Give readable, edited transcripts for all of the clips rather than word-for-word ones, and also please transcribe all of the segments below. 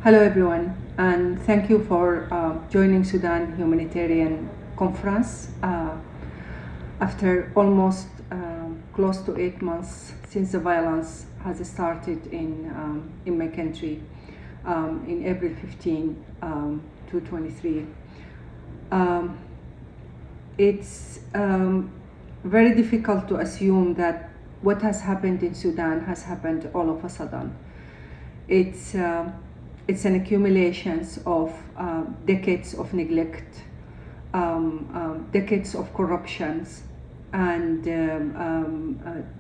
Hello everyone, and thank you for joining Sudan Humanitarian Conference after almost close to 8 months since the violence has started in my country in April 15, 2023. It's very difficult to assume that what has happened in Sudan has happened all of a sudden. It's an accumulation of decades of neglect, decades of corruptions, and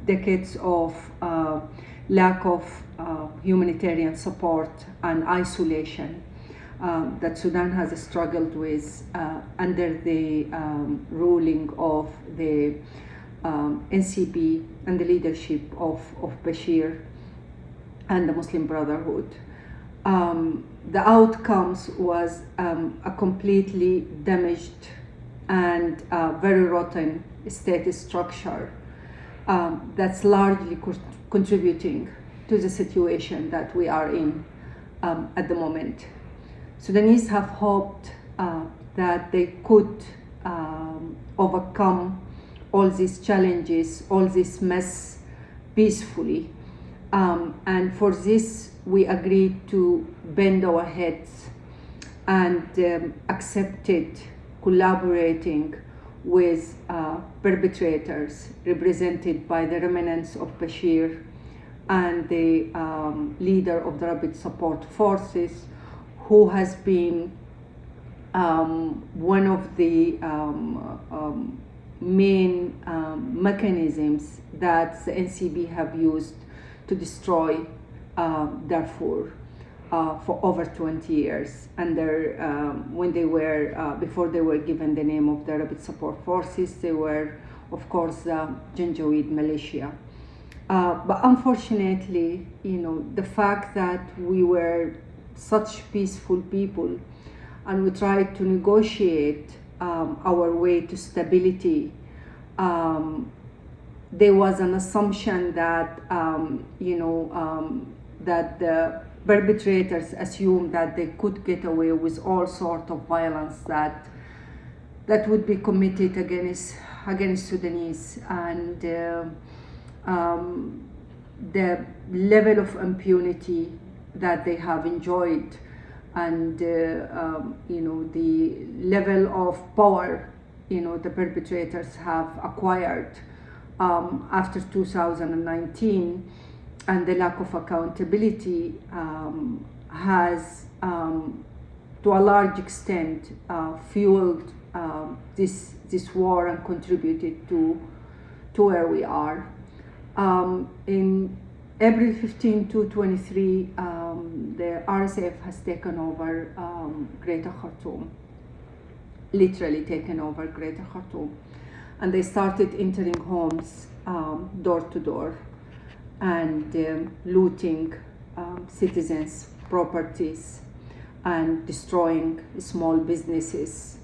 decades of lack of humanitarian support and isolation that Sudan has struggled with under the ruling of the NCP and the leadership of Bashir and the Muslim Brotherhood. The outcomes was a completely damaged and very rotten state structure that's largely contributing to the situation that we are in at the moment. Sudanese have hoped that they could overcome all these challenges, all this mess peacefully. And for this, we agreed to bend our heads and accepted collaborating with perpetrators represented by the remnants of Bashir and the leader of the Rapid Support Forces, who has been one of the main mechanisms that the NCB have used to destroy Darfur for over 20 years. When they were, before they were given the name of the Rapid Support Forces, they were, of course, the Janjaweed militia. But unfortunately, the fact that we were such peaceful people and we tried to negotiate our way to stability, there was an assumption that that the perpetrators assumed that they could get away with all sorts of violence that would be committed against Sudanese, and the level of impunity that they have enjoyed, and the level of power the perpetrators have acquired after 2019, and the lack of accountability has to a large extent fueled this war and contributed to where we are. In April 15, 2023, the RSF has taken over Greater Khartoum, literally taken over Greater Khartoum, and they started entering homes door to door and looting citizens' properties and destroying small businesses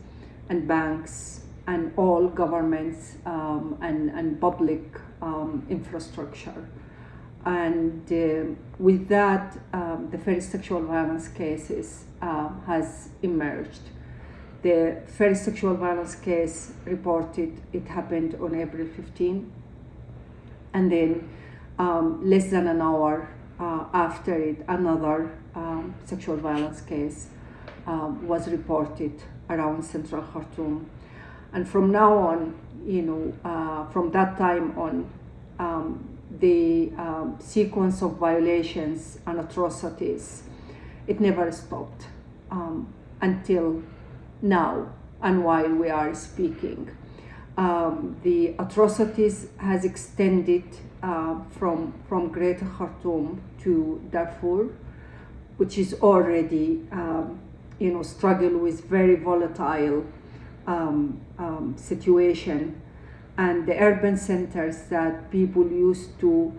and banks and all governments and public infrastructure. And with that, the first sexual violence cases has emerged. The first sexual violence case reported, it happened on April 15, and then less than an hour after it, another sexual violence case was reported around central Khartoum. And from now on, from that time on, the sequence of violations and atrocities, it never stopped until now and while we are speaking. The atrocities has extended from Greater Khartoum to Darfur, which is already struggle with very volatile situation, and the urban centers that people used to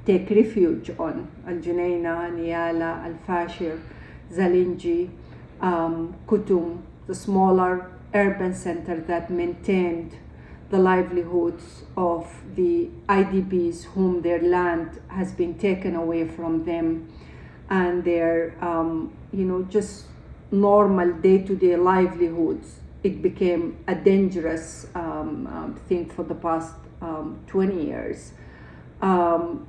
take refuge on, Al-Junaina, Niyala, Al-Fashir, Zalinji, Kutum, the smaller urban center that maintained the livelihoods of the IDPs whom their land has been taken away from them and their just normal day-to-day livelihoods. It became a dangerous thing for the past 20 years. And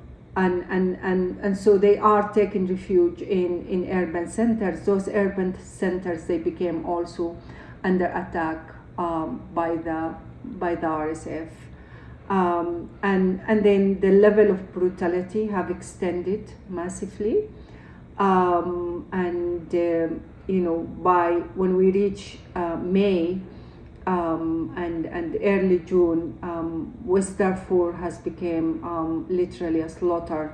so they are taking refuge in urban centers. Those urban centers, they became also under attack by the RSF. And then the level of brutality have extended massively. By when we reach May and early June, West Darfur has become literally a slaughter.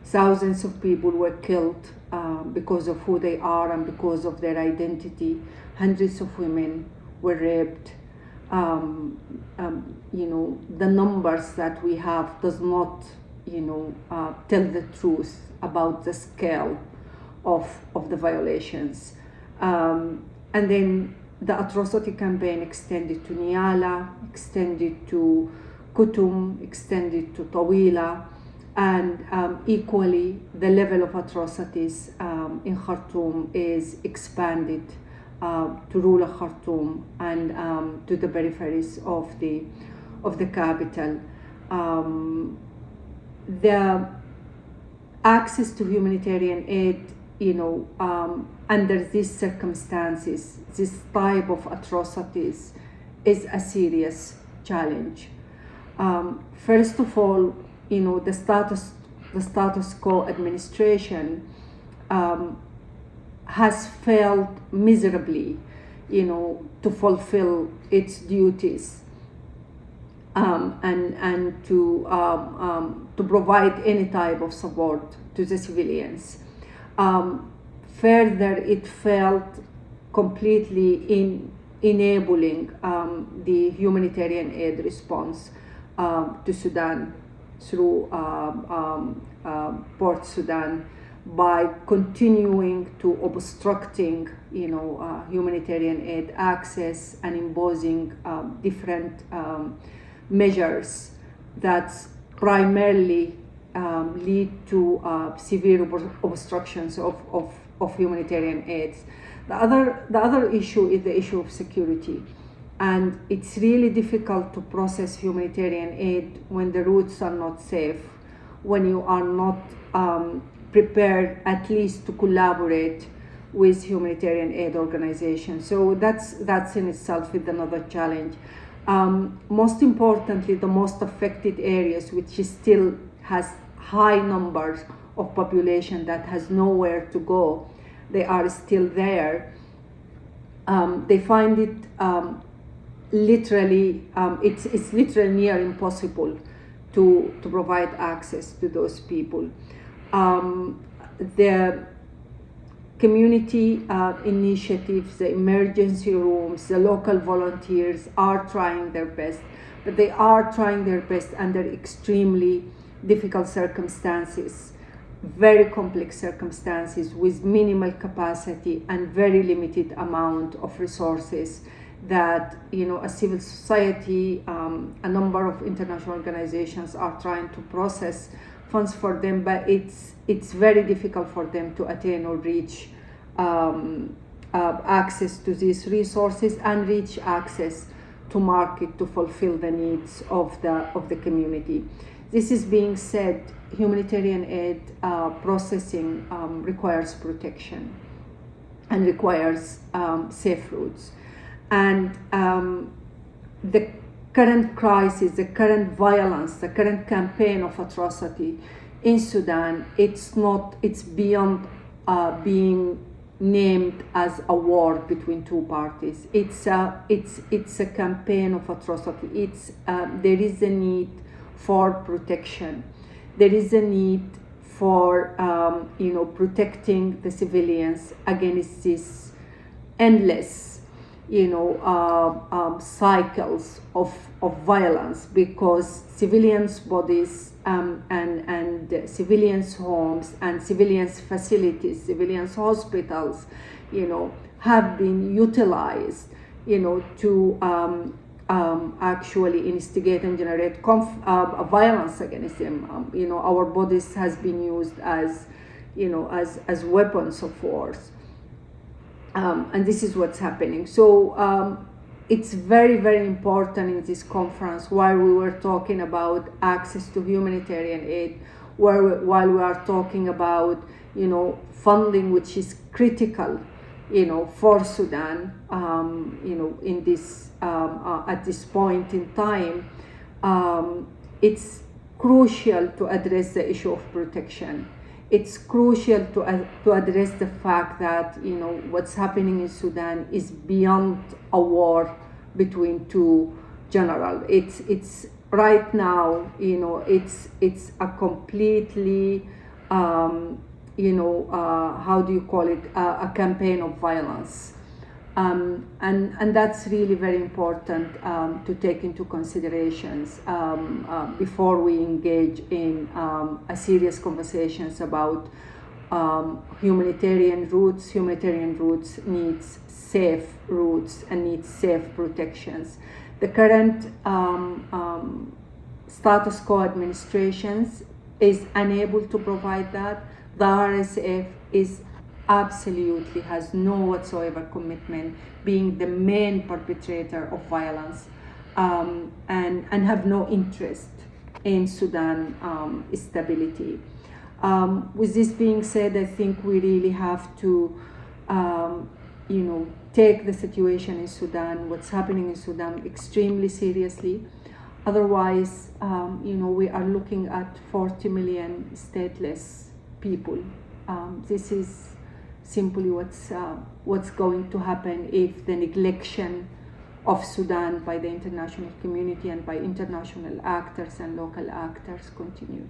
Thousands of people were killed because of who they are and because of their identity. Hundreds of women were raped. The numbers that we have does not, tell the truth about the scale of the violations. And then the atrocity campaign extended to Nyala, extended to Kutum, extended to Tawila, and equally the level of atrocities in Khartoum is expanded to rural Khartoum and to the peripheries of the capital. The access to humanitarian aid, under these circumstances, this type of atrocities is a serious challenge. First of all, the status quo administration has failed miserably, to fulfill its duties and to provide any type of support to the civilians. Further, it failed completely in enabling the humanitarian aid response to Sudan through Port Sudan by continuing to obstructing, humanitarian aid access and imposing different measures that primarily lead to severe obstructions of humanitarian aid. The other issue is the issue of security, and it's really difficult to process humanitarian aid when the routes are not safe, when you are not prepared at least to collaborate with humanitarian aid organizations. So that's in itself is another challenge. Most importantly, the most affected areas, which still has high numbers of population that has nowhere to go, they are still there. They find it literally, it's literally near impossible to provide access to those people. The community initiatives, the emergency rooms, the local volunteers are trying their best, but they are trying their best under extremely difficult circumstances, very complex circumstances with minimal capacity and very limited amount of resources that, a civil society, a number of international organizations are trying to process funds for them, but it's very difficult for them to attain or reach access to these resources and reach access to market to fulfill the needs of the community. This is being said, humanitarian aid processing requires protection and requires safe routes. And the current crisis, the current violence, the current campaign of atrocity in Sudan, it's beyond being named as a war between two parties. It's a campaign of atrocity. There is a need for protection. There is a need for protecting the civilians against these endless cycles of violence, because civilians' bodies and civilians' homes and civilians' facilities, civilians' hospitals, have been utilized, to actually instigate and generate violence against them. Our bodies has been used as, as weapons of wars. And this is what's happening. So it's very, very important in this conference, while we were talking about access to humanitarian aid, while we are talking about, funding, which is critical, for Sudan, in this, at this point in time, it's crucial to address the issue of protection. It's crucial to address the fact that, what's happening in Sudan is beyond a war between two generals. It's right now, it's a completely, how do you call it, a campaign of violence. And that's really very important to take into considerations before we engage in a serious conversations about humanitarian routes. Humanitarian routes needs safe routes and needs safe protections. The current status quo administrations is unable to provide that. The RSF absolutely has no whatsoever commitment, being the main perpetrator of violence, and have no interest in Sudan stability. With this being said, I think we really have to, take the situation in Sudan, what's happening in Sudan, extremely seriously. Otherwise, we are looking at 40 million stateless people. This is simply what's going to happen if the neglection of Sudan by the international community and by international actors and local actors continued.